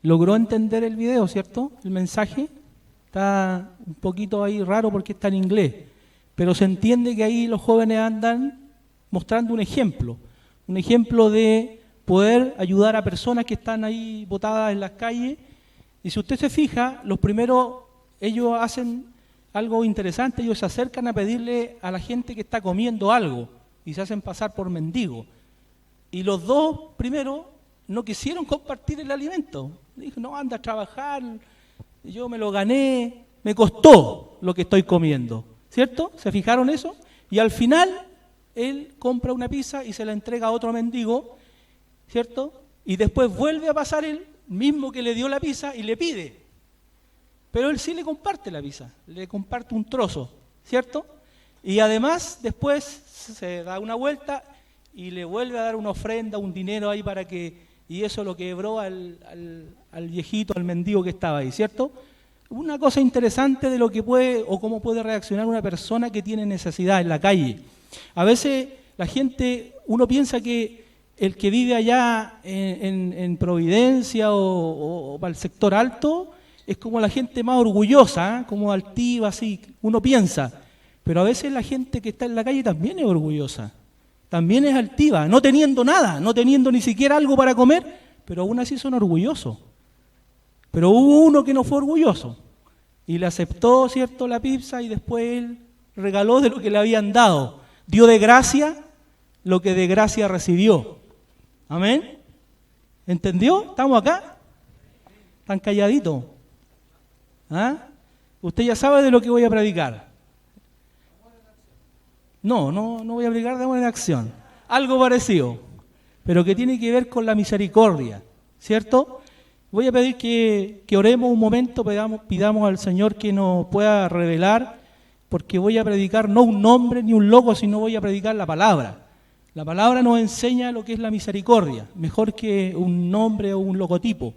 ¿Logró entender el video, cierto? El mensaje está un poquito ahí raro porque está en inglés, pero se entiende que ahí los jóvenes andan mostrando un ejemplo de poder ayudar a personas que están ahí botadas en las calles. Y si usted se fija, los primeros, ellos hacen algo interesante, ellos se acercan a pedirle a la gente que está comiendo algo y se hacen pasar por mendigos. Y los dos primeros no quisieron compartir el alimento. Dijo, no, anda a trabajar, yo me lo gané, me costó lo que estoy comiendo, ¿cierto? ¿Se fijaron eso? Y al final, él compra una pizza y se la entrega a otro mendigo, ¿cierto? Y después vuelve a pasar el mismo que le dio la pizza y le pide. Pero él sí le comparte la pizza, le comparte un trozo, ¿cierto? Y además, después se da una vuelta y le vuelve a dar una ofrenda, un dinero ahí para que... Y eso lo quebró al viejito, al mendigo que estaba ahí, ¿cierto? Una cosa interesante de lo que puede o cómo puede reaccionar una persona que tiene necesidad en la calle. A veces la gente, uno piensa que el que vive allá en Providencia o para el sector alto es como la gente más orgullosa, ¿eh? Como altiva, así, uno piensa. Pero a veces la gente que está en la calle también es orgullosa. También es altiva, no teniendo nada, no teniendo ni siquiera algo para comer, pero aún así son orgullosos. Pero hubo uno que no fue orgulloso y le aceptó, ¿cierto?, la pizza y después él regaló de lo que le habían dado. Dio de gracia lo que de gracia recibió. ¿Amén? ¿Entendió? ¿Estamos acá? ¿Están calladitos? ¿Ah? Usted ya sabe de lo que voy a predicar. No voy a predicar de amor en acción. Algo parecido, pero que tiene que ver con la misericordia, ¿cierto? Voy a pedir que oremos un momento, pidamos al Señor que nos pueda revelar, porque voy a predicar no un nombre ni un logo, sino voy a predicar la palabra. La palabra nos enseña lo que es la misericordia, mejor que un nombre o un logotipo.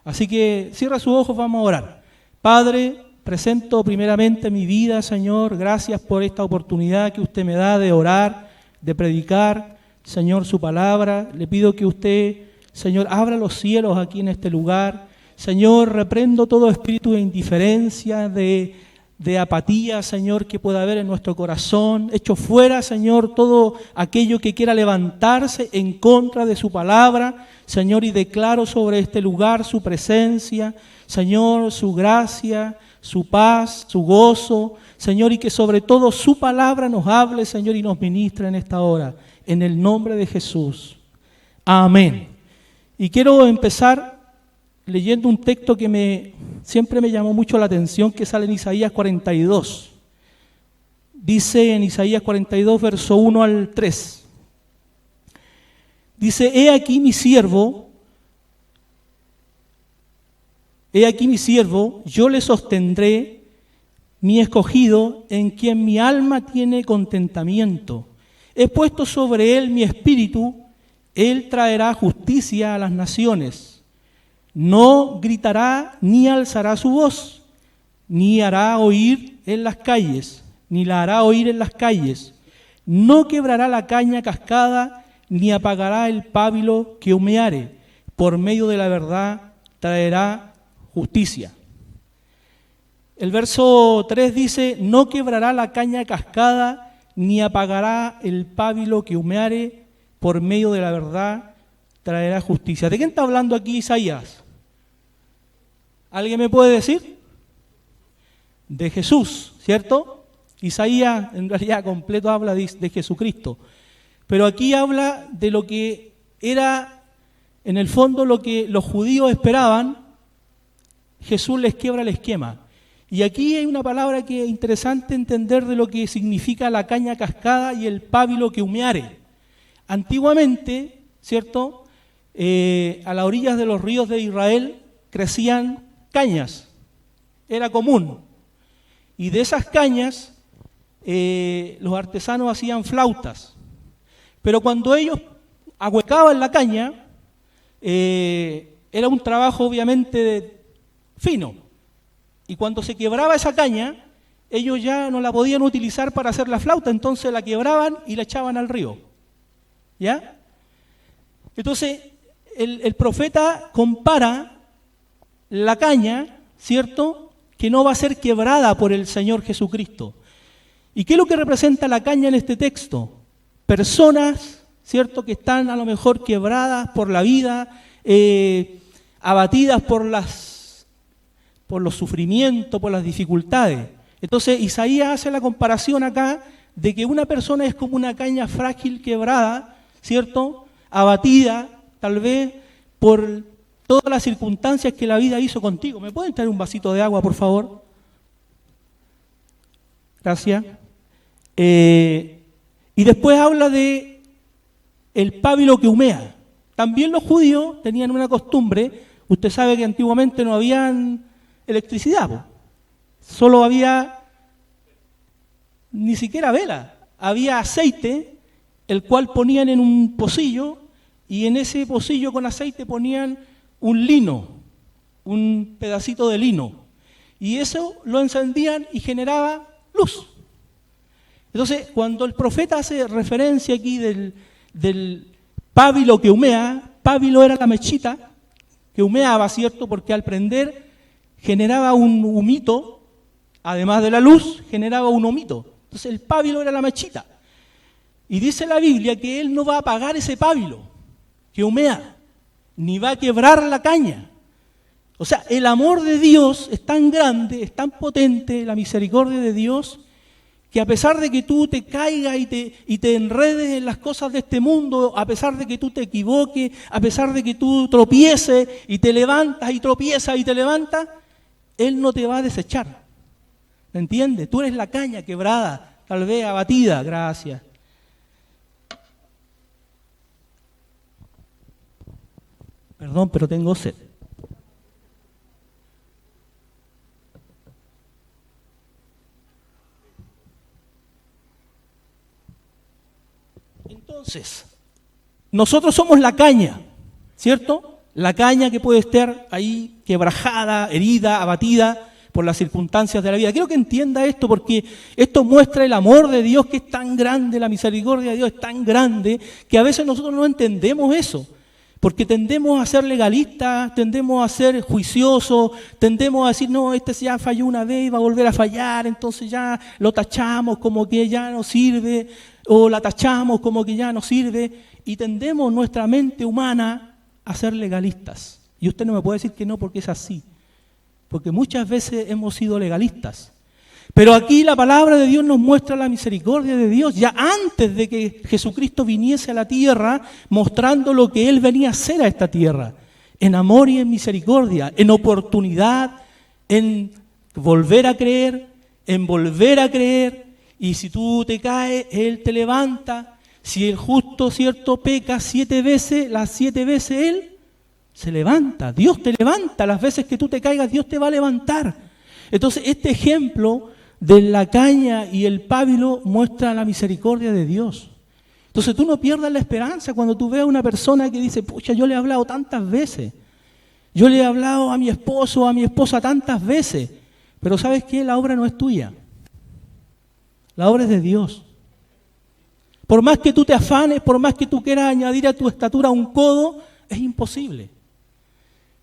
Así que cierra sus ojos, vamos a orar. Padre, presento primeramente mi vida, Señor, gracias por esta oportunidad que usted me da de orar, de predicar, Señor, su palabra. Le pido que usted, Señor, abra los cielos aquí en este lugar. Señor, reprendo todo espíritu de indiferencia, de apatía, Señor, que pueda haber en nuestro corazón. Echo fuera, Señor, todo aquello que quiera levantarse en contra de su palabra, Señor, y declaro sobre este lugar su presencia, Señor, su gracia, su paz, su gozo, Señor, y que sobre todo su palabra nos hable, Señor, y nos ministre en esta hora, en el nombre de Jesús. Amén. Y quiero empezar leyendo un texto que siempre me llamó mucho la atención, que sale en Isaías 42. Dice en Isaías 42, verso 1 al 3. Dice, he aquí mi siervo, yo le sostendré, mi escogido, en quien mi alma tiene contentamiento. He puesto sobre él mi espíritu, él traerá justicia a las naciones. No gritará ni alzará su voz, ni hará oír en las calles, ni la hará oír en las calles. No quebrará la caña cascada, ni apagará el pábilo que humeare. Por medio de la verdad traerá justicia. El verso 3 dice, no quebrará la caña cascada, ni apagará el pábilo que humeare, por medio de la verdad traerá justicia. ¿De quién está hablando aquí Isaías? ¿Alguien me puede decir? De Jesús, ¿cierto? Isaías en realidad completo habla de Jesucristo, pero aquí habla de lo que era en el fondo lo que los judíos esperaban. Jesús les quiebra el esquema. Y aquí hay una palabra que es interesante entender de lo que significa la caña cascada y el pábilo que humeare. Antiguamente, ¿cierto? A las orillas de los ríos de Israel crecían cañas, era común. Y de esas cañas los artesanos hacían flautas. Pero cuando ellos ahuecaban la caña, era un trabajo obviamente fino. Y cuando se quebraba esa caña, ellos ya no la podían utilizar para hacer la flauta, entonces la quebraban y la echaban al río. ¿Ya? Entonces, el profeta compara la caña, ¿cierto?, que no va a ser quebrada por el Señor Jesucristo. ¿Y qué es lo que representa la caña en este texto? Personas, ¿cierto?, que están a lo mejor quebradas por la vida, abatidas por los sufrimientos, por las dificultades. Entonces Isaías hace la comparación acá de que una persona es como una caña frágil, quebrada, ¿cierto?, abatida, tal vez, por todas las circunstancias que la vida hizo contigo. ¿Me pueden traer un vasito de agua, por favor? Gracias. Y después habla de el pábilo que humea. También los judíos tenían una costumbre, usted sabe que antiguamente no había electricidad, po. Solo había, ni siquiera vela, había aceite, el cual ponían en un pocillo, y en ese pocillo con aceite ponían un lino, un pedacito de lino, y eso lo encendían y generaba luz. Entonces, cuando el profeta hace referencia aquí del pábilo que humea, pábilo era la mechita que humeaba, ¿cierto?, porque al prender generaba un humito, además de la luz, generaba un humito. Entonces el pábilo era la mechita. Y dice la Biblia que Él no va a apagar ese pábilo que humea, ni va a quebrar la caña. O sea, el amor de Dios es tan grande, es tan potente, la misericordia de Dios, que a pesar de que tú te caigas y te enredes en las cosas de este mundo, a pesar de que tú te equivoques, a pesar de que tú tropieces y te levantas y tropiezas y te levantas, Él no te va a desechar. ¿Me entiendes? Tú eres la caña quebrada, tal vez abatida. Gracias. Perdón, pero tengo sed. Entonces, nosotros somos la caña, ¿cierto? La caña que puede estar ahí quebrajada, herida, abatida por las circunstancias de la vida. Quiero que entienda esto porque esto muestra el amor de Dios que es tan grande, la misericordia de Dios es tan grande que a veces nosotros no entendemos eso. Porque tendemos a ser legalistas, tendemos a ser juiciosos, tendemos a decir, no, este ya falló una vez y va a volver a fallar, entonces ya lo tachamos como que ya no sirve, o la tachamos como que ya no sirve, y tendemos nuestra mente humana a ser legalistas. Y usted no me puede decir que no porque es así, porque muchas veces hemos sido legalistas. Pero aquí la palabra de Dios nos muestra la misericordia de Dios, ya antes de que Jesucristo viniese a la tierra, mostrando lo que Él venía a hacer a esta tierra, en amor y en misericordia, en oportunidad, en volver a creer, en volver a creer, y si tú te caes, Él te levanta. Si el justo, cierto, peca 7 veces, las 7 veces Él se levanta. Dios te levanta, las veces que tú te caigas, Dios te va a levantar. Entonces, este ejemplo de la caña y el pábilo muestra la misericordia de Dios. Entonces tú no pierdas la esperanza cuando tú veas a una persona que dice, pucha, yo le he hablado tantas veces, yo le he hablado a mi esposo o a mi esposa tantas veces, pero ¿sabes qué? La obra no es tuya, la obra es de Dios. Por más que tú te afanes, por más que tú quieras añadir a tu estatura un codo, es imposible,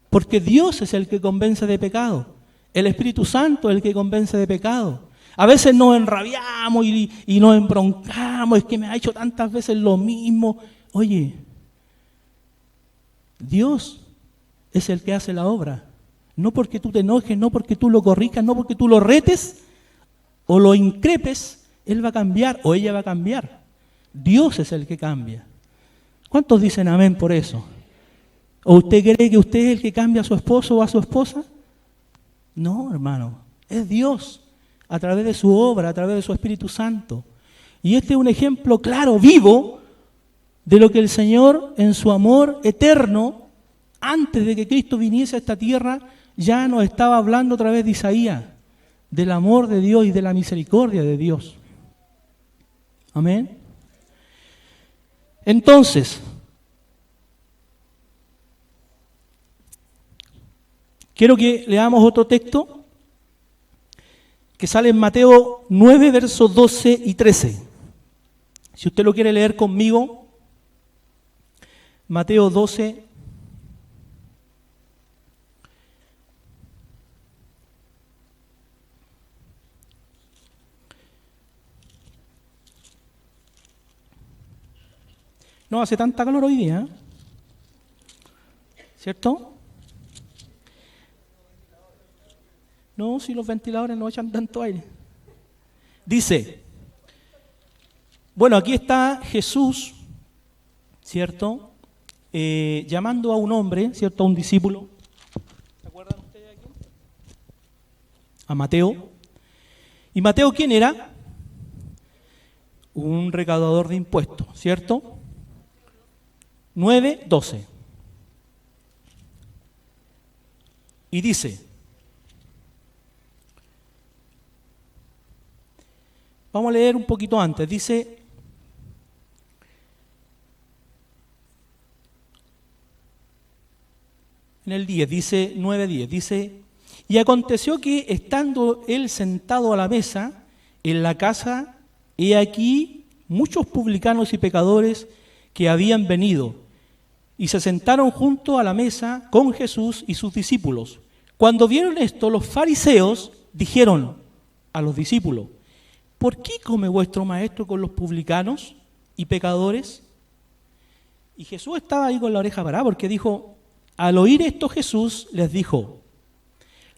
porque Dios es el que convence de pecado. El Espíritu Santo es el que convence de pecado. A veces nos enrabiamos y nos embroncamos, es que me ha hecho tantas veces lo mismo. Oye, Dios es el que hace la obra. No porque tú te enojes, no porque tú lo corrijas, no porque tú lo retes o lo increpes, Él va a cambiar o ella va a cambiar. Dios es el que cambia. ¿Cuántos dicen amén por eso? ¿O usted cree que usted es el que cambia a su esposo o a su esposa? No, hermano, es Dios, a través de su obra, a través de su Espíritu Santo. Y este es un ejemplo claro, vivo, de lo que el Señor, en su amor eterno, antes de que Cristo viniese a esta tierra, ya nos estaba hablando a través de Isaías, del amor de Dios y de la misericordia de Dios. Amén. Entonces, quiero que leamos otro texto que sale en Mateo 9, versos 12 y 13. Si usted lo quiere leer conmigo, Mateo 12, No hace tanta calor hoy día, ¿eh? ¿Cierto? No, si los ventiladores no echan tanto aire. Dice, bueno, aquí está Jesús, ¿cierto? Llamando a un hombre, ¿cierto? A un discípulo. ¿Se acuerdan ustedes aquí? A Mateo. ¿Y Mateo quién era? Un recaudador de impuestos, ¿cierto? 9:12. Y dice, vamos a leer un poquito antes, dice, en el 10, dice 9:10, dice, y aconteció que estando él sentado a la mesa en la casa, he aquí muchos publicanos y pecadores que habían venido y se sentaron junto a la mesa con Jesús y sus discípulos. Cuando vieron esto, los fariseos dijeron a los discípulos, ¿por qué come vuestro maestro con los publicanos y pecadores? Y Jesús estaba ahí con la oreja parada porque dijo, al oír esto Jesús les dijo,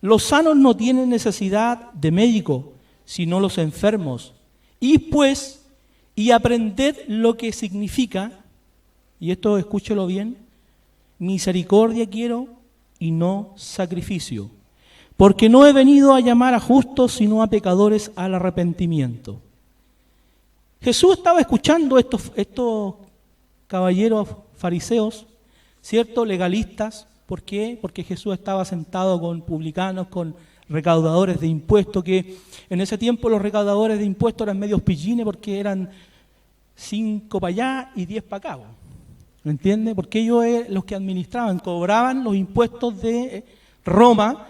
los sanos no tienen necesidad de médico, sino los enfermos. Y pues, y aprended lo que significa, y esto escúchelo bien, misericordia quiero y no sacrificio, porque no he venido a llamar a justos, sino a pecadores al arrepentimiento. Jesús estaba escuchando estos caballeros fariseos, ¿cierto? Legalistas. ¿Por qué? Porque Jesús estaba sentado con publicanos, con recaudadores de impuestos, que en ese tiempo los recaudadores de impuestos eran medios pillines porque eran 5 para allá y 10 para acá. ¿Me entiende? Porque ellos los que administraban, cobraban los impuestos de Roma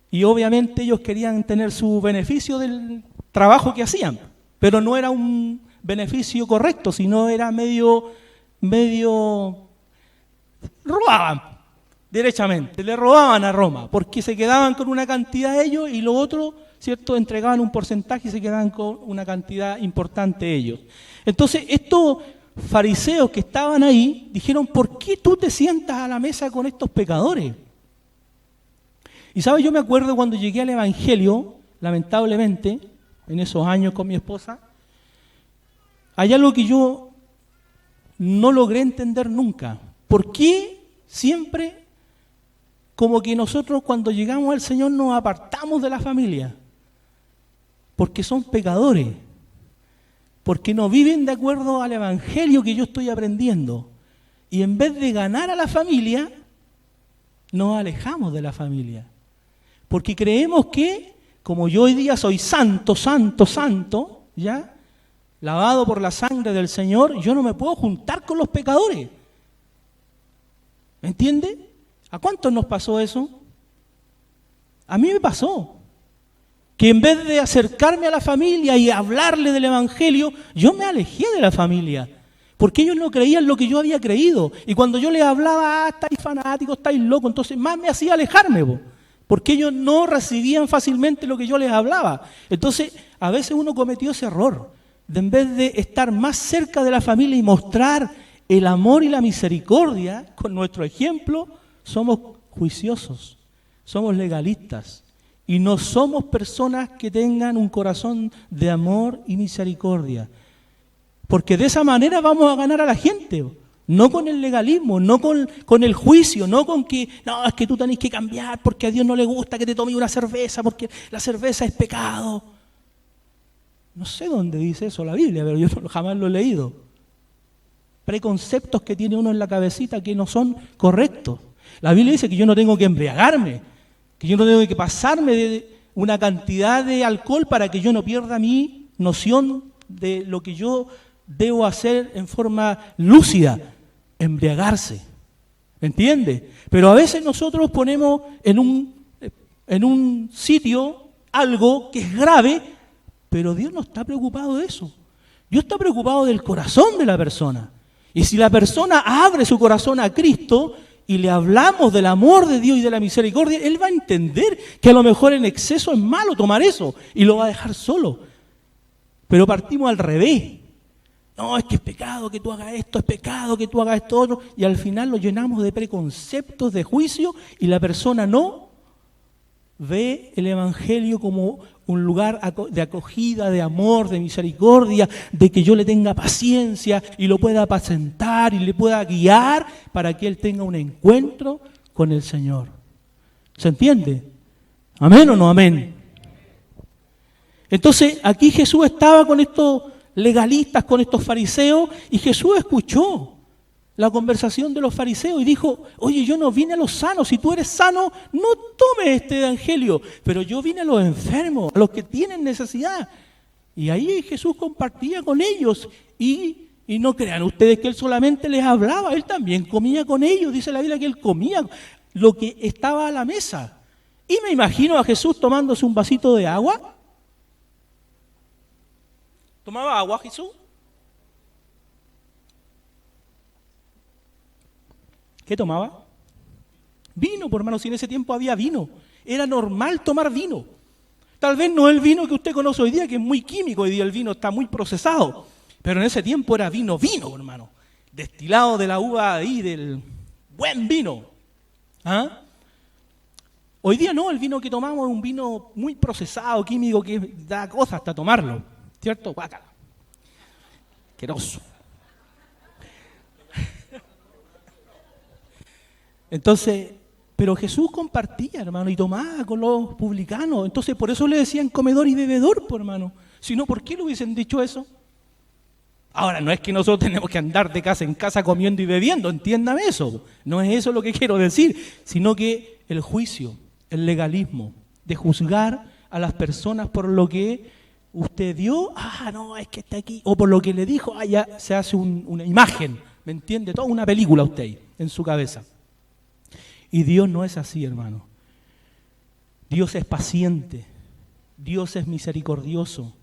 y obviamente ellos querían tener su beneficio del trabajo que hacían, pero no era un beneficio correcto, sino era medio robaban, derechamente, le robaban a Roma, porque se quedaban con una cantidad ellos y los otros, ¿cierto?, entregaban un porcentaje y se quedaban con una cantidad importante ellos. Entonces, estos fariseos que estaban ahí dijeron, ¿por qué tú te sientas a la mesa con estos pecadores? Y sabes, yo me acuerdo cuando llegué al Evangelio, lamentablemente, en esos años con mi esposa, hay algo que yo no logré entender nunca. ¿Por qué siempre como que nosotros cuando llegamos al Señor nos apartamos de la familia? Porque son pecadores. Porque no viven de acuerdo al Evangelio que yo estoy aprendiendo. Y en vez de ganar a la familia, nos alejamos de la familia. Porque creemos que, como yo hoy día soy santo, ¿ya?, lavado por la sangre del Señor, yo no me puedo juntar con los pecadores. ¿Me entiende? ¿A cuántos nos pasó eso? A mí me pasó. Que en vez de acercarme a la familia y hablarle del Evangelio, yo me alejé de la familia. Porque ellos no creían lo que yo había creído. Y cuando yo les hablaba, estáis fanáticos, estáis locos, entonces más me hacía alejarme, porque ellos no recibían fácilmente lo que yo les hablaba. Entonces, a veces uno cometió ese error, de en vez de estar más cerca de la familia y mostrar el amor y la misericordia con nuestro ejemplo, somos juiciosos, somos legalistas y no somos personas que tengan un corazón de amor y misericordia. Porque de esa manera vamos a ganar a la gente, no con el legalismo, no con el juicio, no con que, no, es que tú tenés que cambiar porque a Dios no le gusta que te tomes una cerveza porque la cerveza es pecado. No sé dónde dice eso la Biblia, pero yo jamás lo he leído. Preconceptos que tiene uno en la cabecita que no son correctos. La Biblia dice que yo no tengo que embriagarme, que yo no tengo que pasarme de una cantidad de alcohol para que yo no pierda mi noción de lo que yo debo hacer en forma lúcida, embriagarse. ¿Me entiende? Pero a veces nosotros ponemos en un sitio algo que es grave, pero Dios no está preocupado de eso. Dios está preocupado del corazón de la persona. Y si la persona abre su corazón a Cristo y le hablamos del amor de Dios y de la misericordia, Él va a entender que a lo mejor en exceso es malo tomar eso y lo va a dejar solo. Pero partimos al revés. No, es que es pecado que tú hagas esto, es pecado que tú hagas esto otro, y al final lo llenamos de preconceptos, de juicio, y la persona no ve el Evangelio como un lugar de acogida, de amor, de misericordia, de que yo le tenga paciencia y lo pueda apacentar y le pueda guiar para que él tenga un encuentro con el Señor. ¿Se entiende? ¿Amén o no amén? Entonces, aquí Jesús estaba con estos legalistas, con estos fariseos, y Jesús escuchó la conversación de los fariseos y dijo, oye, yo no vine a los sanos, si tú eres sano, no tomes este evangelio, pero yo vine a los enfermos, a los que tienen necesidad. Y ahí Jesús compartía con ellos, y no crean ustedes que Él solamente les hablaba, Él también comía con ellos, dice la Biblia que Él comía lo que estaba a la mesa. Y me imagino a Jesús tomándose un vasito de agua. ¿Tomaba agua Jesús? ¿Qué tomaba? Vino, por hermano, si en ese tiempo había vino. Era normal tomar vino. Tal vez no el vino que usted conoce hoy día, que es muy químico, hoy día el vino está muy procesado. Pero en ese tiempo era vino, hermano. Destilado de la uva ahí, del buen vino. ¿Ah? Hoy día no, el vino que tomamos es un vino muy procesado, químico, que da cosas hasta tomarlo. ¿Cierto? Guácala. Asqueroso. Entonces, pero Jesús compartía, hermano, y tomaba con los publicanos. Entonces, por eso le decían comedor y bebedor, pues, hermano. Si no, ¿por qué le hubiesen dicho eso? Ahora, no es que nosotros tenemos que andar de casa en casa comiendo y bebiendo, entiéndame eso. No es eso lo que quiero decir, sino que el juicio, el legalismo, de juzgar a las personas por lo que usted dio, no, es que está aquí, o por lo que le dijo, ya se hace una imagen, ¿me entiende? Toda una película usted ahí, en su cabeza. Y Dios no es así, hermano. Dios es paciente, Dios es misericordioso.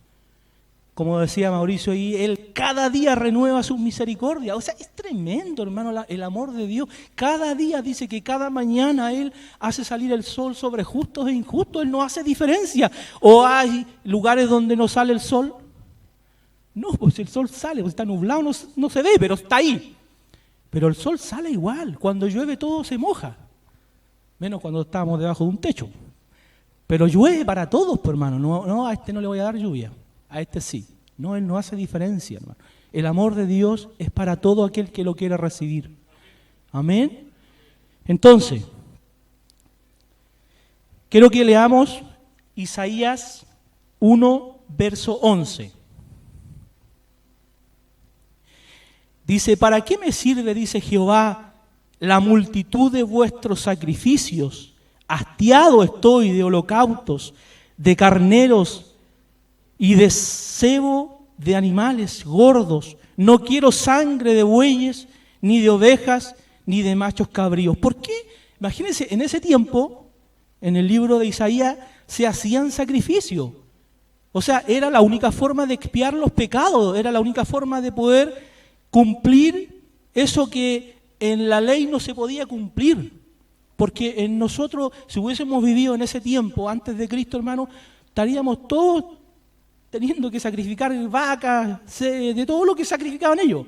Como decía Mauricio ahí, Él cada día renueva su misericordia. O sea, es tremendo, hermano, el amor de Dios. Cada día dice que cada mañana Él hace salir el sol sobre justos e injustos. Él no hace diferencia. ¿O hay lugares donde no sale el sol? No, pues el sol sale, pues está nublado, no se ve, pero está ahí. Pero el sol sale igual. Cuando llueve todo se moja. Menos cuando estamos debajo de un techo. Pero llueve para todos, pues, hermano. No, a este no le voy a dar lluvia. A este sí. No, Él no hace diferencia, hermano. El amor de Dios es para todo aquel que lo quiera recibir. Amén. Entonces, quiero que leamos Isaías 1, verso 11. Dice, ¿para qué me sirve, dice Jehová, la multitud de vuestros sacrificios? Hastiado estoy de holocaustos, de carneros y de cebo de animales gordos. No quiero sangre de bueyes, ni de ovejas, ni de machos cabríos. ¿Por qué? Imagínense, en ese tiempo, en el libro de Isaías, se hacían sacrificios. O sea, era la única forma de expiar los pecados, era la única forma de poder cumplir eso que en la ley no se podía cumplir. Porque en nosotros, si hubiésemos vivido en ese tiempo, antes de Cristo, hermano, estaríamos todos teniendo que sacrificar vacas, de todo lo que sacrificaban ellos.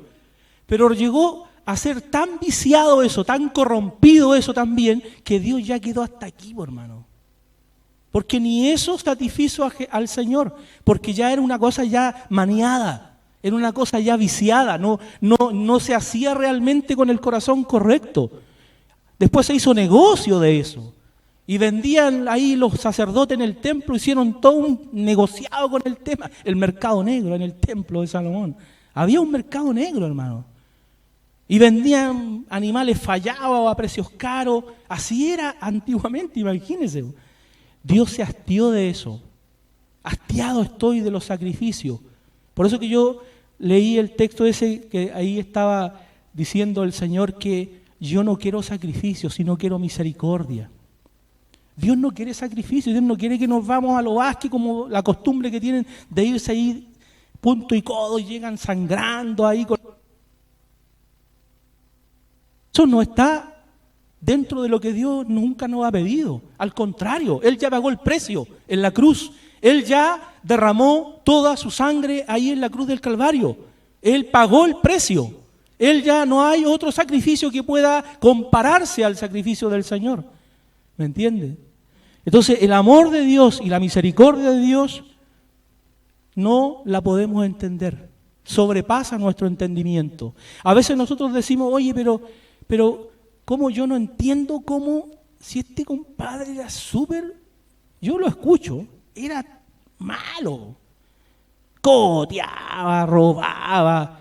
Pero llegó a ser tan viciado eso, tan corrompido eso también, que Dios ya quedó hasta aquí, hermano. Porque ni eso satisfizo al Señor, porque ya era una cosa ya maniada, era una cosa ya viciada, no se hacía realmente con el corazón correcto. Después se hizo negocio de eso. Y vendían ahí los sacerdotes en el templo, hicieron todo un negociado con el tema, el mercado negro en el templo de Salomón. Había un mercado negro, hermano. Y vendían animales fallados a precios caros. Así era antiguamente, imagínense. Dios se hastió de eso. Hastiado estoy de los sacrificios. Por eso que yo leí el texto ese que ahí estaba diciendo el Señor que yo no quiero sacrificios, sino quiero misericordia. Dios no quiere sacrificio, Dios no quiere que nos vamos a lo vasque como la costumbre que tienen de irse ahí punto y codo y llegan sangrando ahí. Eso no está dentro de lo que Dios nunca nos ha pedido. Al contrario, Él ya pagó el precio en la cruz. Él ya derramó toda su sangre ahí en la cruz del Calvario. Él pagó el precio. Él ya no hay otro sacrificio que pueda compararse al sacrificio del Señor. ¿Me entiende? Entonces, el amor de Dios y la misericordia de Dios no la podemos entender. Sobrepasa nuestro entendimiento. A veces nosotros decimos, oye, pero ¿cómo yo no entiendo cómo si este compadre era súper, yo lo escucho, era malo, coteaba, robaba?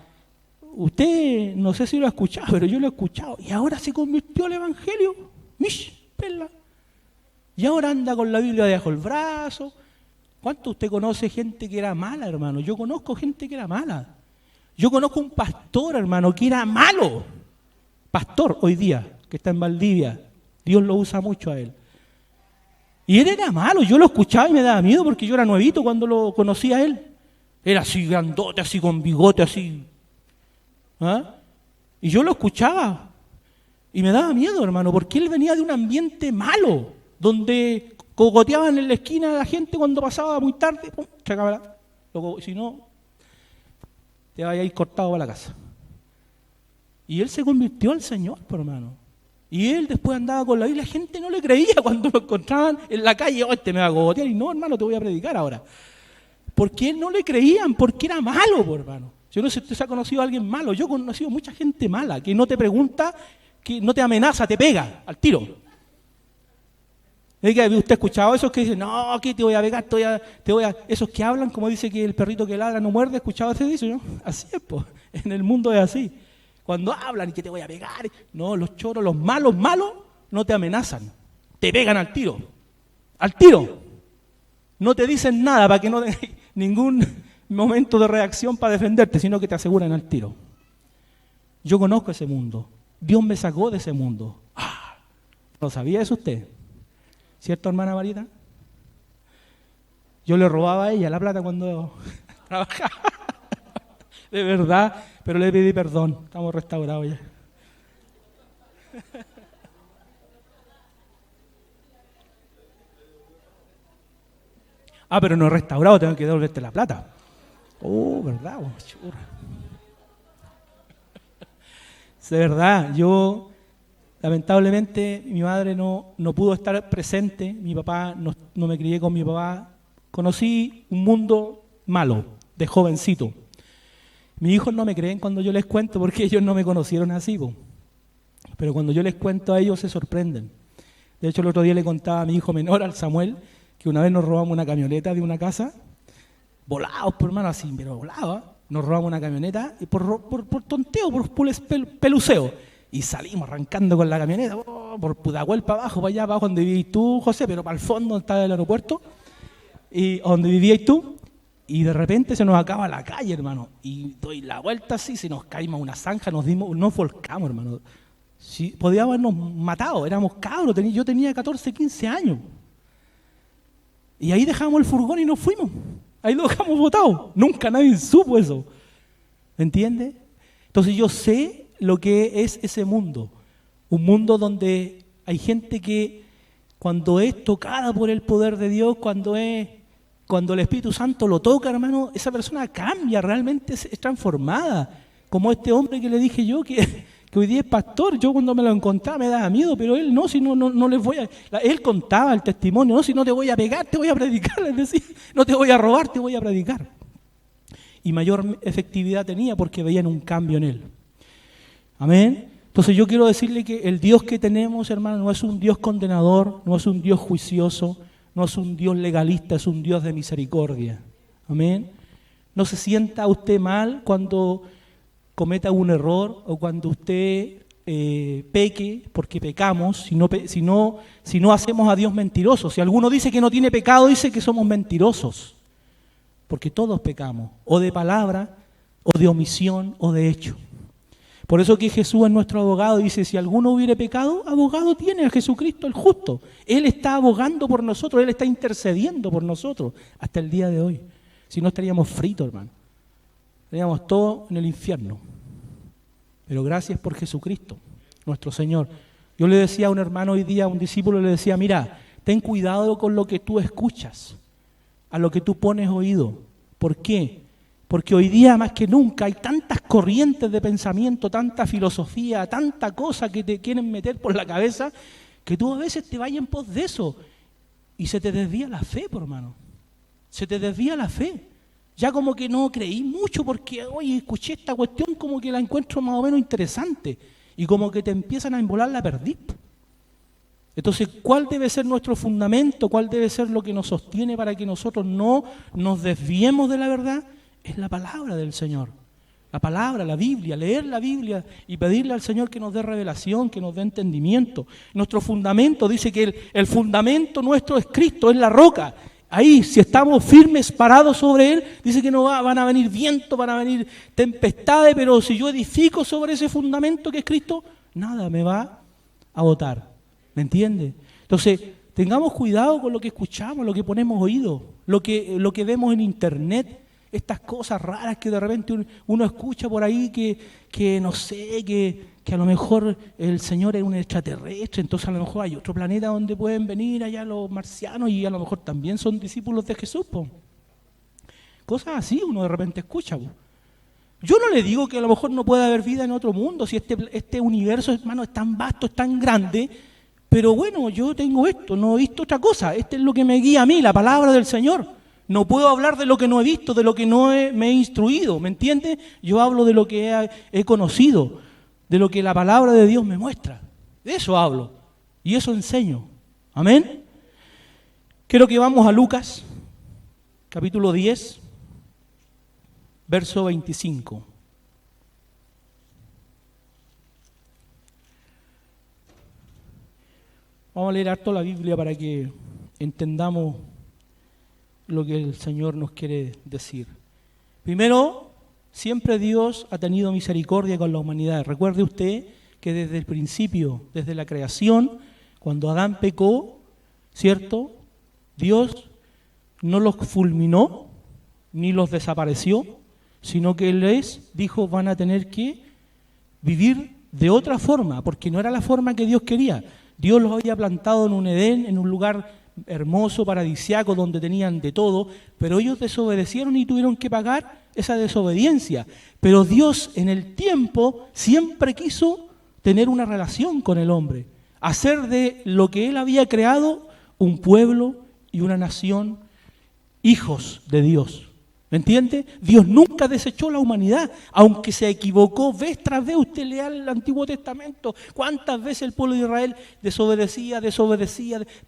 Usted no sé si lo ha escuchado, pero yo lo he escuchado. Y ahora se convirtió al Evangelio. Mish, pela. Y ahora anda con la Biblia debajo del brazo. ¿Cuánto usted conoce gente que era mala, hermano? Yo conozco gente que era mala. Yo conozco un pastor, hermano, que era malo. Pastor hoy día, que está en Valdivia. Dios lo usa mucho a él. Y él era malo. Yo lo escuchaba y me daba miedo porque yo era nuevito cuando lo conocí a él. Era así grandote, así con bigote, así. ¿Ah? Y yo lo escuchaba y me daba miedo, hermano, porque él venía de un ambiente malo, donde cogoteaban en la esquina a la gente cuando pasaba muy tarde, pum, chácamela. Si no, te vaya a ir cortado para la casa. Y él se convirtió al Señor, por hermano. Y él después andaba con la Biblia, la gente no le creía cuando lo encontraban en la calle, oh, este me va a cogotear, y no, hermano, te voy a predicar ahora. Porque no le creían, porque era malo, por hermano. Yo no sé si usted se ha conocido a alguien malo. Yo he conocido mucha gente mala que no te pregunta, que no te amenaza, te pega al tiro. ¿Usted ha escuchado esos que dicen, no, aquí te voy a pegar, esos que hablan, como dice que el perrito que ladra no muerde? ¿Ha escuchado ese dicho, no? Así es, pues. En el mundo es así. Cuando hablan y que te voy a pegar, no, los choros, los malos, no te amenazan. Te pegan al tiro. Al tiro. No te dicen nada para que no tengas ningún momento de reacción para defenderte, sino que te aseguran al tiro. Yo conozco ese mundo. Dios me sacó de ese mundo. ¿No sabía eso usted? ¿Cierto, hermana Marita? Yo le robaba a ella la plata cuando trabajaba. De verdad, pero le pedí perdón. Estamos restaurados ya. Pero no he restaurado, tengo que devolverte la plata. ¿Verdad? De verdad, yo lamentablemente mi madre no pudo estar presente, mi papá no me crié con mi papá. Conocí un mundo malo, de jovencito. Mis hijos no me creen cuando yo les cuento porque ellos no me conocieron así, pero cuando yo les cuento a ellos se sorprenden. De hecho, el otro día le contaba a mi hijo menor, al Samuel, que una vez nos robamos una camioneta de una casa, volados, por hermano, así, pero volados, nos robamos una camioneta y por tonteo, por peluseo, y salimos arrancando con la camioneta, por Pudahuel para abajo, para allá abajo donde vivías tú, José, pero para el fondo donde estaba el aeropuerto, y donde vivías tú, y de repente se nos acaba la calle, hermano, y doy la vuelta así, se nos caímos a una zanja, nos volcamos, hermano. Sí, podíamos habernos matado, éramos cabros, yo tenía 14, 15 años. Y ahí dejamos el furgón y nos fuimos. Ahí lo dejamos botado. Nunca nadie supo eso. ¿Me entiende? Entonces yo sé lo que es ese mundo. Un mundo donde hay gente que cuando es tocada por el poder de Dios, cuando el Espíritu Santo lo toca, hermano, esa persona cambia, realmente es transformada. Como este hombre que le dije yo, que hoy día es pastor. Yo cuando me lo encontraba me daba miedo, pero él no, si no les voy a... Él contaba el testimonio, no, si no te voy a pegar, te voy a predicar, es decir, no te voy a robar, te voy a predicar. Y mayor efectividad tenía porque veían un cambio en él. Amén. Entonces yo quiero decirle que el Dios que tenemos, hermano, no es un Dios condenador, no es un Dios juicioso, no es un Dios legalista, es un Dios de misericordia. Amén. No se sienta usted mal cuando cometa un error o cuando usted peque, porque pecamos, si no hacemos a Dios mentiroso. Si alguno dice que no tiene pecado, dice que somos mentirosos, porque todos pecamos, o de palabra, o de omisión, o de hecho. Por eso que Jesús es nuestro abogado, dice, si alguno hubiere pecado, abogado tiene a Jesucristo el justo. Él está abogando por nosotros, Él está intercediendo por nosotros hasta el día de hoy. Si no estaríamos fritos, hermano. Estaríamos todos en el infierno. Pero gracias por Jesucristo, nuestro Señor. Yo le decía a un hermano hoy día, a un discípulo, le decía, mira, ten cuidado con lo que tú escuchas, a lo que tú pones oído. ¿Por qué? Porque hoy día más que nunca hay tantas corrientes de pensamiento, tanta filosofía, tanta cosa que te quieren meter por la cabeza, que tú a veces te vayas en pos de eso y se te desvía la fe, por hermano. Se te desvía la fe. Ya como que no creí mucho porque, oye, escuché esta cuestión como que la encuentro más o menos interesante y como que te empiezan a embolar la perdiz. Entonces, ¿cuál debe ser nuestro fundamento? ¿Cuál debe ser lo que nos sostiene para que nosotros no nos desviemos de la verdad? Es la palabra del Señor. La palabra, la Biblia, leer la Biblia y pedirle al Señor que nos dé revelación, que nos dé entendimiento. Nuestro fundamento, dice que el fundamento nuestro es Cristo, es la roca. Ahí, si estamos firmes, parados sobre Él, dice que no van a venir vientos, van a venir tempestades, pero si yo edifico sobre ese fundamento que es Cristo, nada me va a botar. ¿Me entiende? Entonces, tengamos cuidado con lo que escuchamos, lo que ponemos oído, lo que vemos en internet, estas cosas raras que de repente uno escucha por ahí que no sé, que a lo mejor el Señor es un extraterrestre, entonces a lo mejor hay otro planeta donde pueden venir allá los marcianos y a lo mejor también son discípulos de Jesús. Cosas así uno de repente escucha. Yo no le digo que a lo mejor no pueda haber vida en otro mundo, si este universo, hermano, es tan vasto, es tan grande. Pero bueno, yo tengo esto, no he visto otra cosa. Este es lo que me guía a mí, la palabra del Señor. No puedo hablar de lo que no he visto, de lo que no me he instruido, ¿me entiende? Yo hablo de lo que he conocido, de lo que la palabra de Dios me muestra. De eso hablo y eso enseño. Amén. Quiero que vamos a Lucas, capítulo 10, verso 25. Vamos a leer harto la Biblia para que entendamos lo que el Señor nos quiere decir. Primero, siempre Dios ha tenido misericordia con la humanidad. Recuerde usted que desde el principio, desde la creación, cuando Adán pecó, ¿cierto? Dios no los fulminó ni los desapareció, sino que les dijo van a tener que vivir de otra forma, porque no era la forma que Dios quería. Dios los había plantado en un Edén, en un lugar hermoso, paradisiaco, donde tenían de todo, pero ellos desobedecieron y tuvieron que pagar esa desobediencia. Pero Dios en el tiempo siempre quiso tener una relación con el hombre, hacer de lo que Él había creado un pueblo y una nación, hijos de Dios. ¿Me entiende? Dios nunca desechó la humanidad, aunque se equivocó vez tras vez. Usted lea el Antiguo Testamento, cuántas veces el pueblo de Israel desobedecía,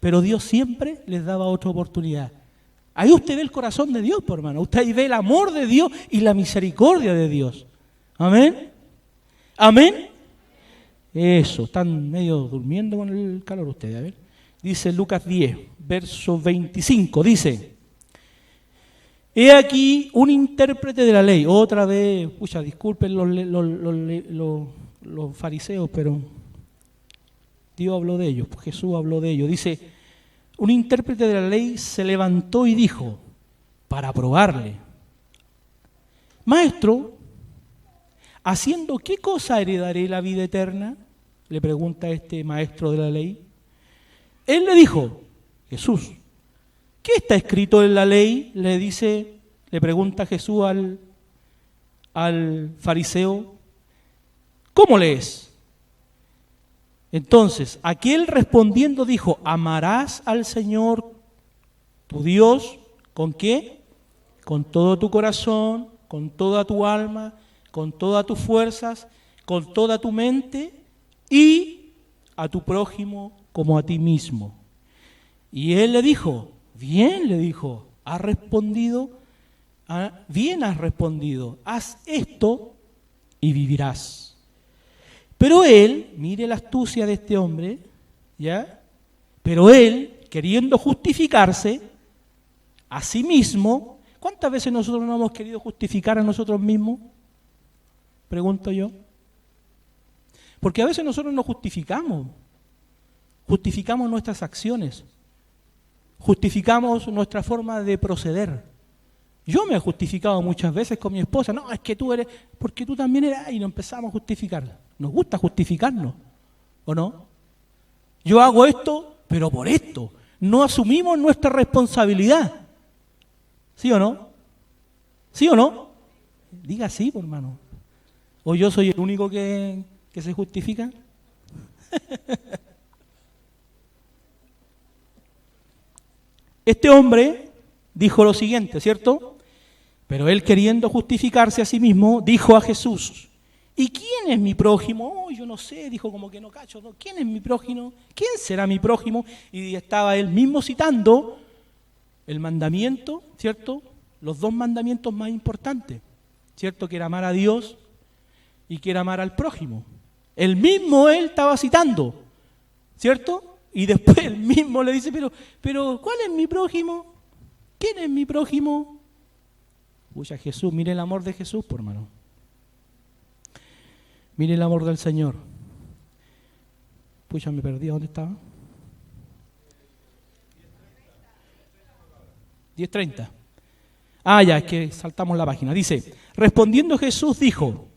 pero Dios siempre les daba otra oportunidad. Ahí usted ve el corazón de Dios, por hermano. Usted ahí ve el amor de Dios y la misericordia de Dios. Amén. Amén. Eso, están medio durmiendo con el calor ustedes, a ver. Dice Lucas 10, verso 25, dice: he aquí un intérprete de la ley. Otra vez, disculpen los fariseos, pero Dios habló de ellos, Jesús habló de ellos. Dice, un intérprete de la ley se levantó y dijo, para probarle: Maestro, ¿haciendo qué cosa heredaré la vida eterna? Le pregunta este maestro de la ley. Él le dijo, Jesús, ¿qué está escrito en la ley? Le pregunta Jesús al fariseo. ¿Cómo lees? Entonces, aquel respondiendo dijo, amarás al Señor tu Dios, ¿con qué? Con todo tu corazón, con toda tu alma, con todas tus fuerzas, con toda tu mente y a tu prójimo como a ti mismo. Y él le dijo, bien, has respondido, bien has respondido, haz esto y vivirás. Pero él, mire la astucia de este hombre, ¿ya? Pero él, queriendo justificarse a sí mismo, ¿cuántas veces nosotros no hemos querido justificar a nosotros mismos? Pregunto yo. Porque a veces nosotros nos justificamos nuestras acciones, justificamos nuestra forma de proceder. Yo me he justificado muchas veces con mi esposa, no, es que tú eres, porque tú también eras, y nos empezamos a justificar. Nos gusta justificarnos, ¿o no? Yo hago esto, pero por esto. No asumimos nuestra responsabilidad. ¿Sí o no? ¿Sí o no? Diga sí, por hermano. ¿O yo soy el único que se justifica? Este hombre dijo lo siguiente, ¿cierto? Pero él, queriendo justificarse a sí mismo, dijo a Jesús: ¿y quién es mi prójimo? Oh, yo no sé, dijo como que no cacho, ¿no? ¿Quién es mi prójimo? ¿Quién será mi prójimo? Y estaba él mismo citando el mandamiento, ¿cierto? Los dos mandamientos más importantes, ¿cierto? Que era amar a Dios y que era amar al prójimo. El mismo él estaba citando, ¿cierto? Y después él mismo le dice, pero ¿cuál es mi prójimo? ¿Quién es mi prójimo? Pucha, Jesús, mire el amor de Jesús, por hermano. Mire el amor del Señor. Pucha, me perdí, ¿dónde estaba? 10:30. Ah, ya, es que saltamos la página. Dice, respondiendo Jesús dijo,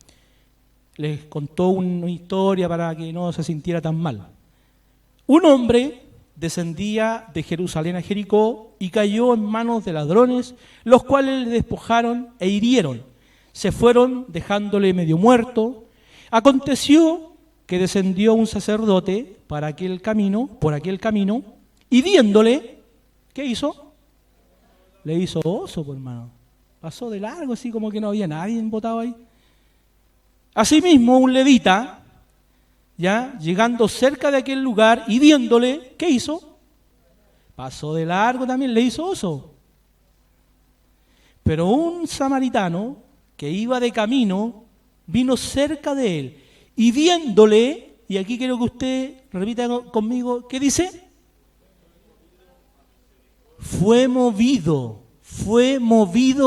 les contó una historia para que no se sintiera tan mal. Un hombre descendía de Jerusalén a Jericó y cayó en manos de ladrones, los cuales le despojaron e hirieron. Se fueron dejándole medio muerto. Aconteció que descendió un sacerdote por aquel camino, y viéndole, ¿qué hizo? Le hizo oso, pues, hermano. Pasó de largo, así como que no había nadie botado ahí. Asimismo, un levita, ya llegando cerca de aquel lugar y viéndole, ¿qué hizo? Pasó de largo también, le hizo oso. Pero un samaritano que iba de camino vino cerca de él y viéndole, y aquí quiero que usted repita conmigo, ¿qué dice? Fue movido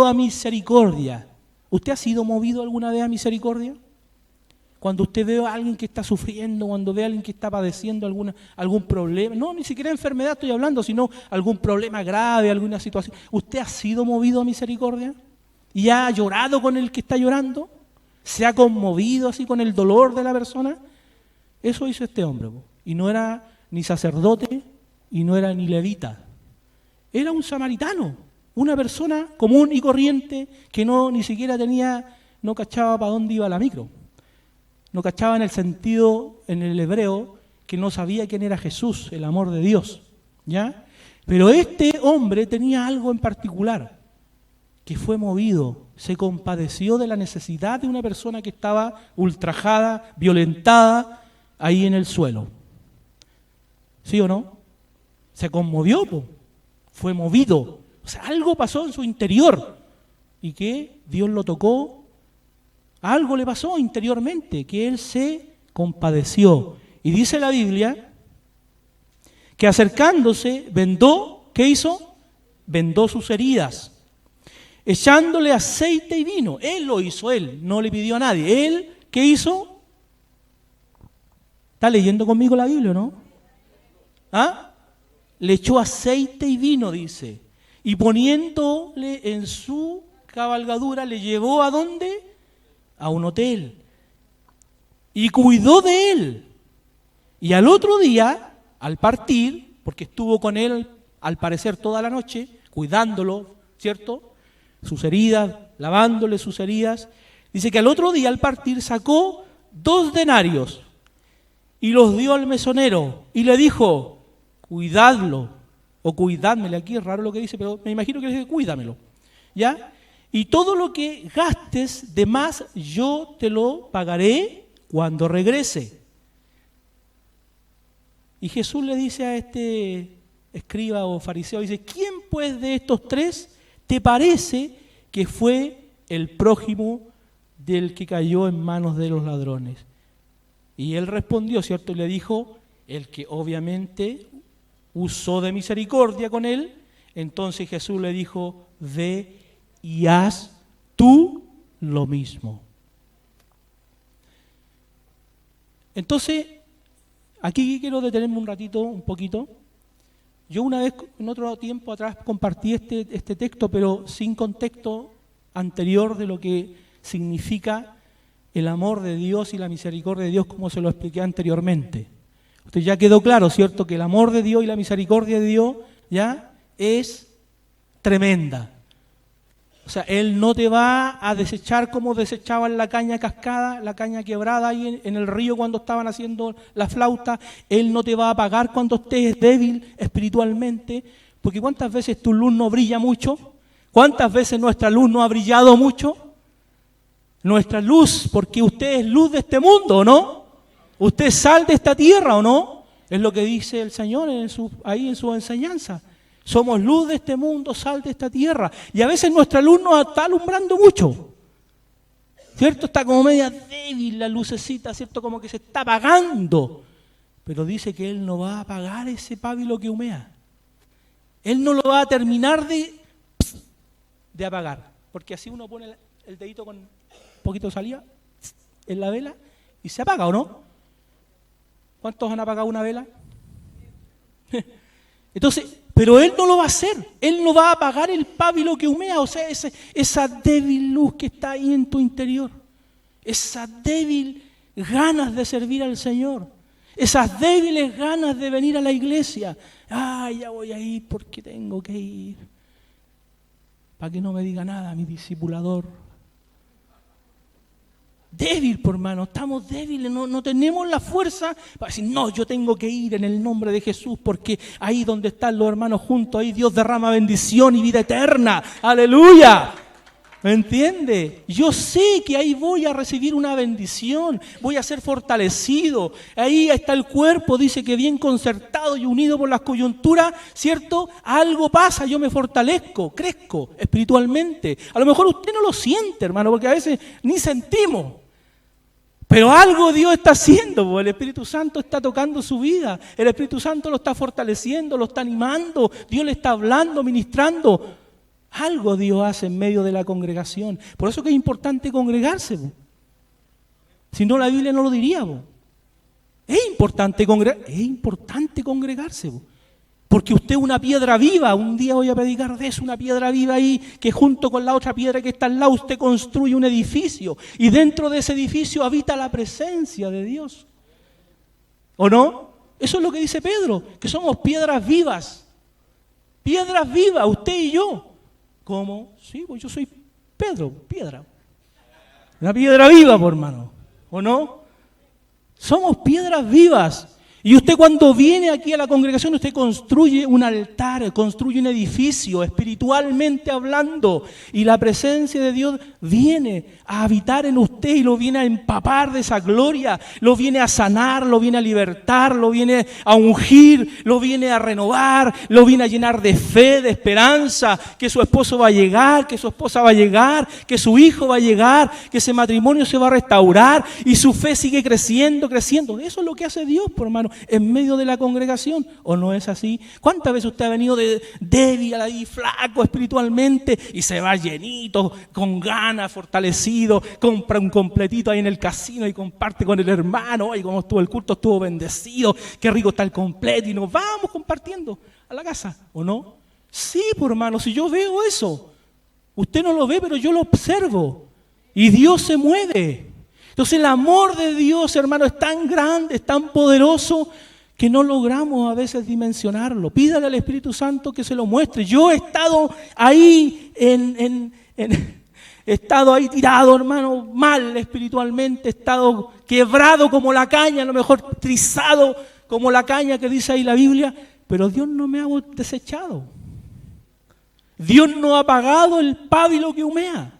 a misericordia. ¿Usted ha sido movido alguna vez a misericordia? Cuando usted ve a alguien que está sufriendo, cuando ve a alguien que está padeciendo algún problema, no, ni siquiera enfermedad estoy hablando, sino algún problema grave, alguna situación. ¿Usted ha sido movido a misericordia? ¿Y ha llorado con el que está llorando? ¿Se ha conmovido así con el dolor de la persona? Eso hizo este hombre. Y no era ni sacerdote y no era ni levita. Era un samaritano, una persona común y corriente que ni siquiera no cachaba para dónde iba la micro. No cachaba en el sentido, en el hebreo, que no sabía quién era Jesús, el amor de Dios, ¿ya? Pero este hombre tenía algo en particular, que fue movido, se compadeció de la necesidad de una persona que estaba ultrajada, violentada, ahí en el suelo. ¿Sí o no? Se conmovió, fue movido. O sea, algo pasó en su interior y que Dios lo tocó. Algo le pasó interiormente, que él se compadeció. Y dice la Biblia que acercándose vendó, ¿qué hizo? Vendó sus heridas, echándole aceite y vino. Él lo hizo, él, no le pidió a nadie. Él, ¿qué hizo? ¿Está leyendo conmigo la Biblia o no? ¿Ah? Le echó aceite y vino, dice. Y poniéndole en su cabalgadura, le llevó ¿a dónde? A un hotel, y cuidó de él. Y al otro día, al partir, porque estuvo con él al parecer toda la noche, cuidándolo, ¿cierto? Sus heridas, lavándole sus heridas, dice que al otro día al partir sacó 2 denarios y los dio al mesonero y le dijo, cuidadlo, o cuidádmelo. Aquí es raro lo que dice, pero me imagino que le dice, cuídamelo, ¿ya? Y todo lo que gastes de más, yo te lo pagaré cuando regrese. Y Jesús le dice a este escriba o fariseo, dice, ¿quién pues de estos 3 te parece que fue el prójimo del que cayó en manos de los ladrones? Y él respondió, ¿cierto? Y le dijo, el que obviamente usó de misericordia con él. Entonces Jesús le dijo, ve y haz tú lo mismo. Entonces, aquí quiero detenerme un ratito, un poquito. Yo una vez, en otro tiempo atrás, compartí este texto, pero sin contexto anterior de lo que significa el amor de Dios y la misericordia de Dios, como se lo expliqué anteriormente. Usted ya quedó claro, ¿cierto?, que el amor de Dios y la misericordia de Dios ya es tremenda. O sea, Él no te va a desechar como desechaban la caña cascada, la caña quebrada ahí en el río cuando estaban haciendo la flauta. Él no te va a apagar cuando estés débil espiritualmente, porque ¿cuántas veces tu luz no brilla mucho? ¿Cuántas veces nuestra luz no ha brillado mucho? Nuestra luz, porque usted es luz de este mundo, ¿o no? Usted es sal de esta tierra, ¿o no? Es lo que dice el Señor ahí en su enseñanza. Somos luz de este mundo, sal de esta tierra. Y a veces nuestra luz nos está alumbrando mucho. ¿Cierto? Está como media débil la lucecita, ¿cierto? Como que se está apagando. Pero dice que Él no va a apagar ese pábilo que humea. Él no lo va a terminar de apagar. Porque así uno pone el dedito con un poquito de saliva en la vela y se apaga, ¿o no? ¿Cuántos han apagado una vela? Entonces, pero Él no lo va a hacer. Él no va a apagar el pábilo que humea, o sea, esa débil luz que está ahí en tu interior. Esa débil ganas de servir al Señor. Esas débiles ganas de venir a la iglesia. Ya voy a ir porque tengo que ir. Para que no me diga nada mi discipulador. Débil, por hermano, estamos débiles, no tenemos la fuerza para decir, no, yo tengo que ir en el nombre de Jesús, porque ahí donde están los hermanos juntos, ahí Dios derrama bendición y vida eterna. ¡Aleluya! ¿Me entiende? Yo sé que ahí voy a recibir una bendición, voy a ser fortalecido. Ahí está el cuerpo, dice que bien concertado y unido por las coyunturas, ¿cierto? Algo pasa, yo me fortalezco, crezco espiritualmente. A lo mejor usted no lo siente, hermano, porque a veces ni sentimos. Pero algo Dios está haciendo, porque el Espíritu Santo está tocando su vida. El Espíritu Santo lo está fortaleciendo, lo está animando. Dios le está hablando, ministrando. Algo Dios hace en medio de la congregación. Por eso que es importante congregarse. Si no, la Biblia no lo diría. Es importante congregarse. Porque usted es una piedra viva. Un día voy a predicar de eso, una piedra viva ahí, que junto con la otra piedra que está al lado, usted construye un edificio. Y dentro de ese edificio habita la presencia de Dios. ¿O no? Eso es lo que dice Pedro, que somos piedras vivas. Piedras vivas, usted y yo. ¿Cómo? Sí, pues yo soy Pedro, piedra. Una piedra viva, por hermano. ¿O no? Somos piedras vivas. Y usted cuando viene aquí a la congregación, usted construye un altar, construye un edificio, espiritualmente hablando. Y la presencia de Dios viene a habitar en usted y lo viene a empapar de esa gloria. Lo viene a sanar, lo viene a libertar, lo viene a ungir, lo viene a renovar, lo viene a llenar de fe, de esperanza, que su esposo va a llegar, que su esposa va a llegar, que su hijo va a llegar, que ese matrimonio se va a restaurar y su fe sigue creciendo, creciendo. Eso es lo que hace Dios, por hermano, en medio de la congregación. ¿O no es así? ¿Cuántas veces usted ha venido de débil ahí, flaco espiritualmente y se va llenito, con ganas, fortalecido, compra un completito ahí en el casino y comparte con el hermano? Ay, cómo estuvo el culto, estuvo bendecido, qué rico está el completo, y nos vamos compartiendo a la casa, ¿o no? Sí, por hermano, si yo veo eso, usted no lo ve, pero yo lo observo y Dios se mueve. Entonces el amor de Dios, hermano, es tan grande, es tan poderoso que no logramos a veces dimensionarlo. Pídale al Espíritu Santo que se lo muestre. Yo he estado ahí he estado ahí tirado, hermano, mal espiritualmente, he estado quebrado como la caña, a lo mejor trizado como la caña que dice ahí la Biblia, pero Dios no me ha desechado. Dios no ha apagado el pábilo que humea.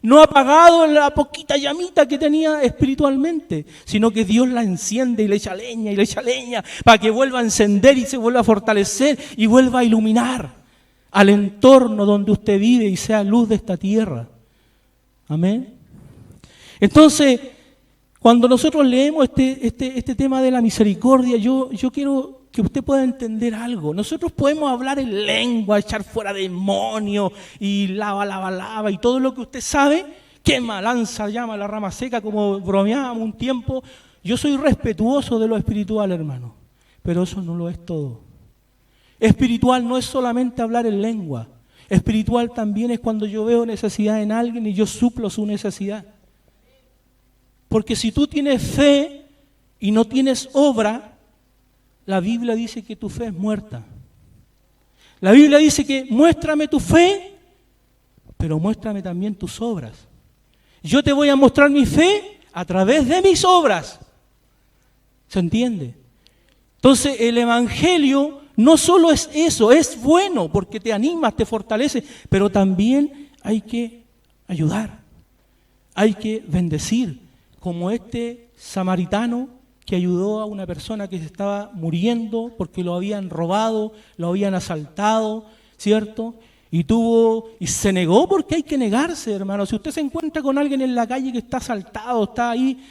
No ha apagado la poquita llamita que tenía espiritualmente, sino que Dios la enciende y le echa leña para que vuelva a encender y se vuelva a fortalecer y vuelva a iluminar al entorno donde usted vive y sea luz de esta tierra. Amén. Entonces, cuando nosotros leemos este tema de la misericordia, yo quiero que usted pueda entender algo. Nosotros podemos hablar en lengua, echar fuera demonios y lava y todo lo que usted sabe, quema, lanza, llama a la rama seca, como bromeábamos un tiempo. Yo soy respetuoso de lo espiritual, hermano, pero eso no lo es todo. Espiritual no es solamente hablar en lengua. Espiritual también es cuando yo veo necesidad en alguien y yo suplo su necesidad. Porque si tú tienes fe y no tienes obra, la Biblia dice que tu fe es muerta. La Biblia dice que muéstrame tu fe pero muéstrame también tus obras. Yo te voy a mostrar mi fe a través de mis obras. ¿Se entiende? Entonces el Evangelio no solo es eso, es bueno porque te anima, te fortalece, pero también hay que ayudar, hay que bendecir, como este samaritano que ayudó a una persona que se estaba muriendo porque lo habían robado, lo habían asaltado, ¿cierto? Y se negó, porque hay que negarse, hermano. Si usted se encuentra con alguien en la calle que está asaltado, está ahí,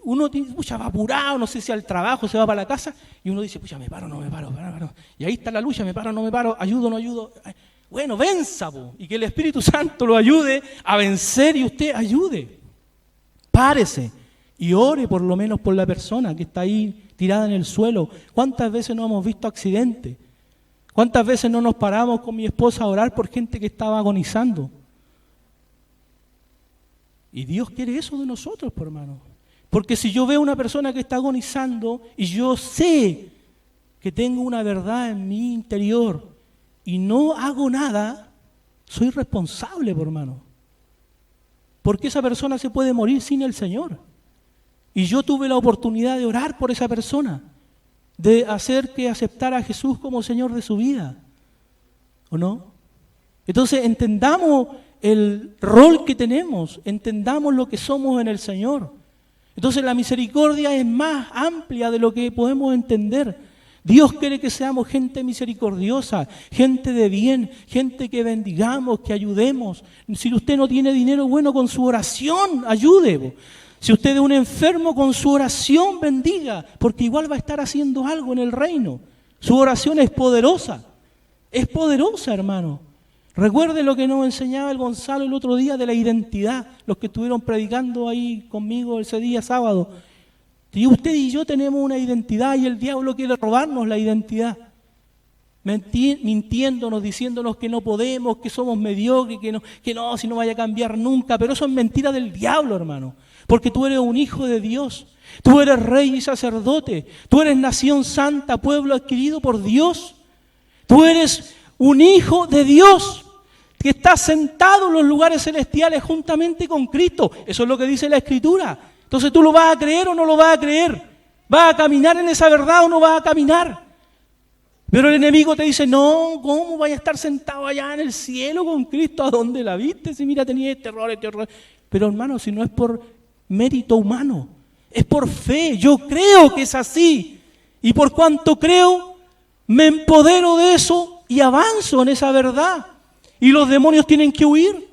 uno va apurado, no sé si al trabajo, se va para la casa, y uno dice, me paro, no me paro, paro. Y ahí está la lucha, me paro, no me paro, ayudo, no ayudo. Bueno, venza, y que el Espíritu Santo lo ayude a vencer y usted ayude. Párese y ore por lo menos por la persona que está ahí tirada en el suelo. ¿Cuántas veces no hemos visto accidentes? ¿Cuántas veces no nos paramos con mi esposa a orar por gente que estaba agonizando? Y Dios quiere eso de nosotros, por hermano. Porque si yo veo una persona que está agonizando y yo sé que tengo una verdad en mi interior y no hago nada, soy responsable, por hermano. Porque esa persona se puede morir sin el Señor. Y yo tuve la oportunidad de orar por esa persona, de hacer que aceptara a Jesús como Señor de su vida. ¿O no? Entonces entendamos el rol que tenemos, entendamos lo que somos en el Señor. Entonces la misericordia es más amplia de lo que podemos entender. Dios quiere que seamos gente misericordiosa, gente de bien, gente que bendigamos, que ayudemos. Si usted no tiene dinero, bueno, con su oración ayude. Si usted es un enfermo, con su oración bendiga, porque igual va a estar haciendo algo en el reino. Su oración es poderosa, hermano. Recuerde lo que nos enseñaba el Gonzalo el otro día de la identidad, los que estuvieron predicando ahí conmigo ese día sábado. Y usted y yo tenemos una identidad y el diablo quiere robarnos la identidad. Mintiéndonos, diciéndonos que no podemos, que somos mediocres, que no, si no vaya a cambiar nunca. Pero eso es mentira del diablo, hermano. Porque tú eres un hijo de Dios. Tú eres rey y sacerdote. Tú eres nación santa, pueblo adquirido por Dios. Tú eres un hijo de Dios que está sentado en los lugares celestiales juntamente con Cristo. Eso es lo que dice la Escritura. Entonces, ¿tú lo vas a creer o no lo vas a creer? ¿Vas a caminar en esa verdad o no vas a caminar? Pero el enemigo te dice, no, ¿cómo vaya a estar sentado allá en el cielo con Cristo? ¿A dónde la viste? Si mira, tenía este error. Pero hermano, si no es por mérito humano, es por fe. Yo creo que es así. Y por cuanto creo, me empodero de eso y avanzo en esa verdad. Y los demonios tienen que huir.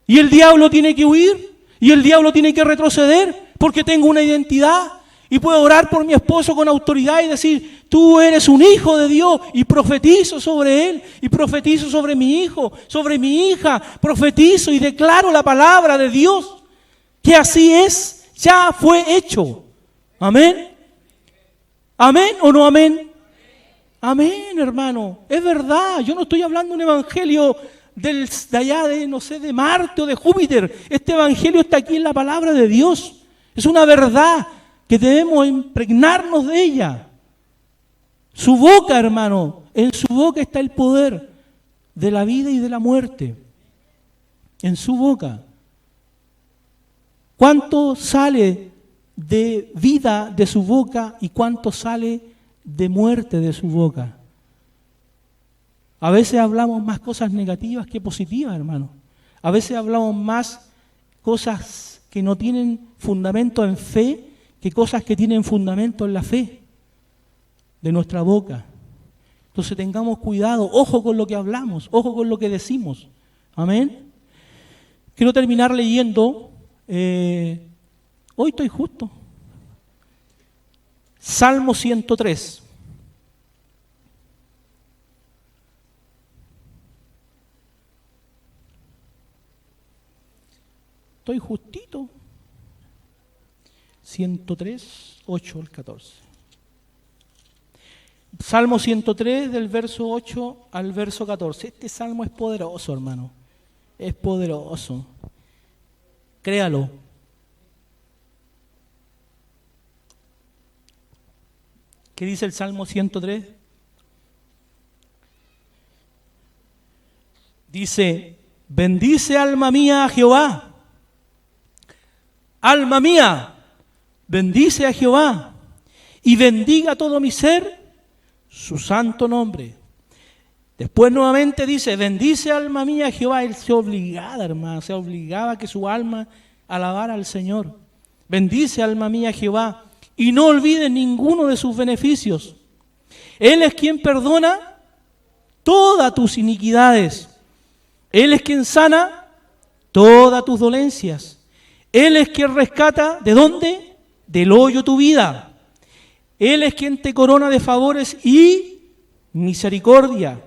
Y el diablo tiene que huir. Y el diablo tiene que retroceder porque tengo una identidad y puedo orar por mi esposo con autoridad y decir, tú eres un hijo de Dios, y profetizo sobre él, y profetizo sobre mi hijo, sobre mi hija, profetizo y declaro la palabra de Dios, que así es, ya fue hecho. ¿Amén? ¿Amén o no amén? Amén, hermano, es verdad. Yo no estoy hablando de un evangelio de allá de, no sé, de Marte o de Júpiter. Este evangelio está aquí en la palabra de Dios. Es una verdad que debemos impregnarnos de ella. Su boca, hermano, en su boca está el poder de la vida y de la muerte. En su boca. ¿Cuánto sale de vida de su boca y cuánto sale de muerte de su boca? A veces hablamos más cosas negativas que positivas, hermano. A veces hablamos más cosas que no tienen fundamento en fe que cosas que tienen fundamento en la fe de nuestra boca. Entonces tengamos cuidado, ojo con lo que hablamos, ojo con lo que decimos. Amén. Quiero terminar leyendo, hoy estoy justo, Salmo 103. Estoy justito. 103, 8 al 14. Salmo 103, del verso 8 al verso 14. Este salmo es poderoso, hermano. Es poderoso. Créalo. ¿Qué dice el Salmo 103? Dice, bendice alma mía a Jehová. Alma mía, bendice a Jehová y bendiga todo mi ser su santo nombre. Después nuevamente dice, bendice alma mía a Jehová. Él se obligaba, hermano, se obligaba a que su alma alabara al Señor. Bendice alma mía a Jehová y no olvides ninguno de sus beneficios. Él es quien perdona todas tus iniquidades. Él es quien sana todas tus dolencias. Él es quien rescata, ¿de dónde? Del hoyo tu vida. Él es quien te corona de favores y misericordia.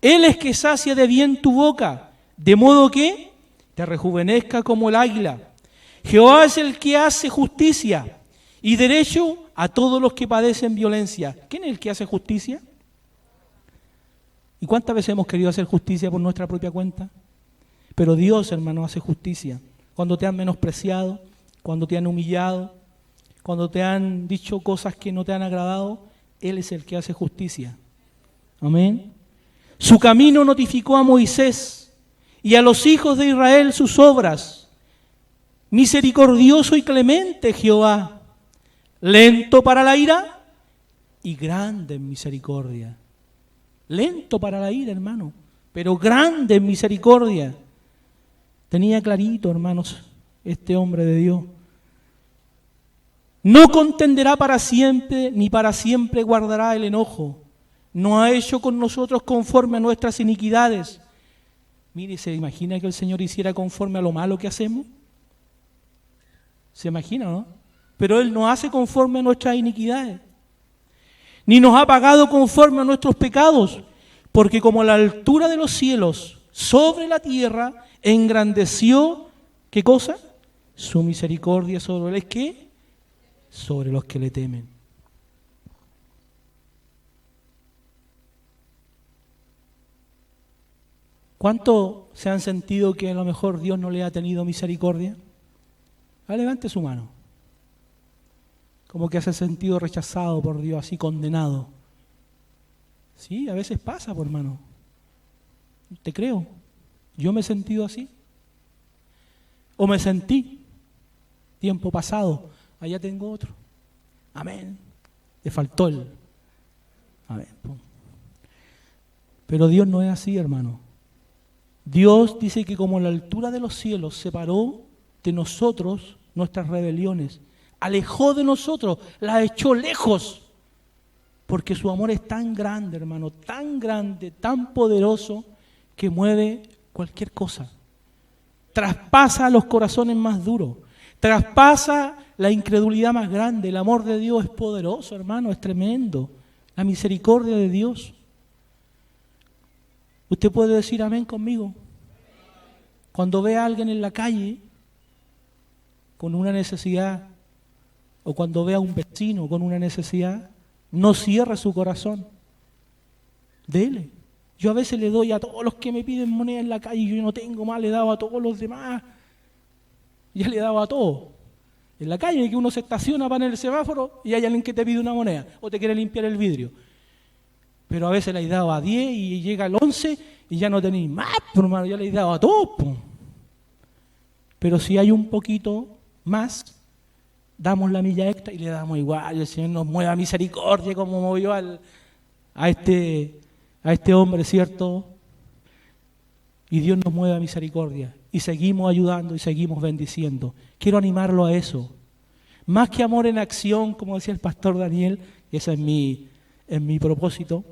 Él es que sacia de bien tu boca, de modo que te rejuvenezca como el águila. Jehová es el que hace justicia y derecho a todos los que padecen violencia. ¿Quién es el que hace justicia? ¿Y cuántas veces hemos querido hacer justicia por nuestra propia cuenta? Pero Dios, hermano, hace justicia. Cuando te han menospreciado, cuando te han humillado, cuando te han dicho cosas que no te han agradado, Él es el que hace justicia. Amén. Su camino notificó a Moisés y a los hijos de Israel sus obras. Misericordioso y clemente Jehová, lento para la ira y grande en misericordia. Lento para la ira, hermano, pero grande en misericordia. Tenía clarito, hermanos, este hombre de Dios. No contenderá para siempre, ni para siempre guardará el enojo. No ha hecho con nosotros conforme a nuestras iniquidades. Mire, ¿se imagina que el Señor hiciera conforme a lo malo que hacemos? ¿Se imagina, no? Pero Él no hace conforme a nuestras iniquidades. Ni nos ha pagado conforme a nuestros pecados, porque como la altura de los cielos sobre la tierra, engrandeció, ¿qué cosa? Su misericordia sobre los que, sobre los que le temen. ¿Cuánto se han sentido que a lo mejor Dios no le ha tenido misericordia? Levante su mano. Como que se ha sentido rechazado por Dios, así condenado. Sí, a veces pasa, por hermano. Te creo. Yo me he sentido así. O me sentí tiempo pasado. Allá tengo otro. Amén. Le faltó el. Amén. Pero Dios no es así, hermano. Dios dice que como la altura de los cielos separó de nosotros nuestras rebeliones, alejó de nosotros, las echó lejos, porque su amor es tan grande, hermano, tan grande, tan poderoso, que mueve cualquier cosa. Traspasa los corazones más duros, traspasa la incredulidad más grande. El amor de Dios es poderoso, hermano, es tremendo. La misericordia de Dios. Usted puede decir amén conmigo. Cuando ve a alguien en la calle con una necesidad, o cuando ve a un vecino con una necesidad, no cierre su corazón. Dele. Yo a veces le doy a todos los que me piden moneda en la calle, yo no tengo más, le he dado a todos los demás. Ya le he dado a todos. En la calle que uno se estaciona para en el semáforo y hay alguien que te pide una moneda o te quiere limpiar el vidrio. Pero a veces le he dado a 10 y llega el 11 y ya no tenéis más, hermano, ya le he dado a todos. Pero si hay un poquito más, damos la milla extra y le damos igual. El Señor nos mueva misericordia como movió a este hombre, ¿cierto? Y Dios nos mueve a misericordia. Y seguimos ayudando y seguimos bendiciendo. Quiero animarlo a eso. Más que amor en acción, como decía el pastor Daniel, ese es mi propósito,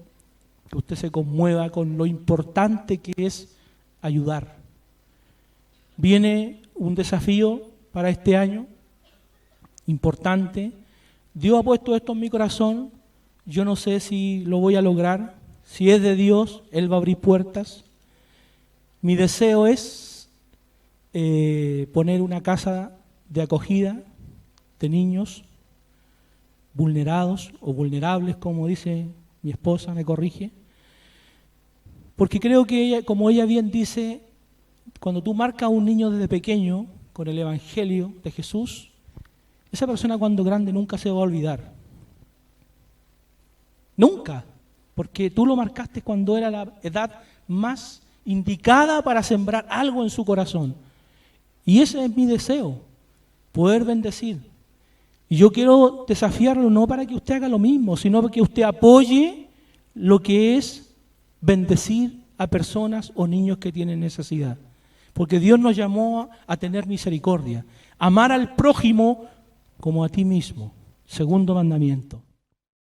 que usted se conmueva con lo importante que es ayudar. Viene un desafío para este año, importante. Dios ha puesto esto en mi corazón. Yo no sé si lo voy a lograr. Si es de Dios, Él va a abrir puertas. Mi deseo es poner una casa de acogida de niños vulnerados o vulnerables, como dice mi esposa, me corrige. Porque creo que ella, como ella bien dice, cuando tú marcas a un niño desde pequeño con el Evangelio de Jesús, esa persona cuando grande nunca se va a olvidar. Nunca. Porque tú lo marcaste cuando era la edad más indicada para sembrar algo en su corazón. Y ese es mi deseo, poder bendecir. Y yo quiero desafiarlo no para que usted haga lo mismo, sino para que usted apoye lo que es bendecir a personas o niños que tienen necesidad. Porque Dios nos llamó a tener misericordia, amar al prójimo como a ti mismo. Segundo mandamiento.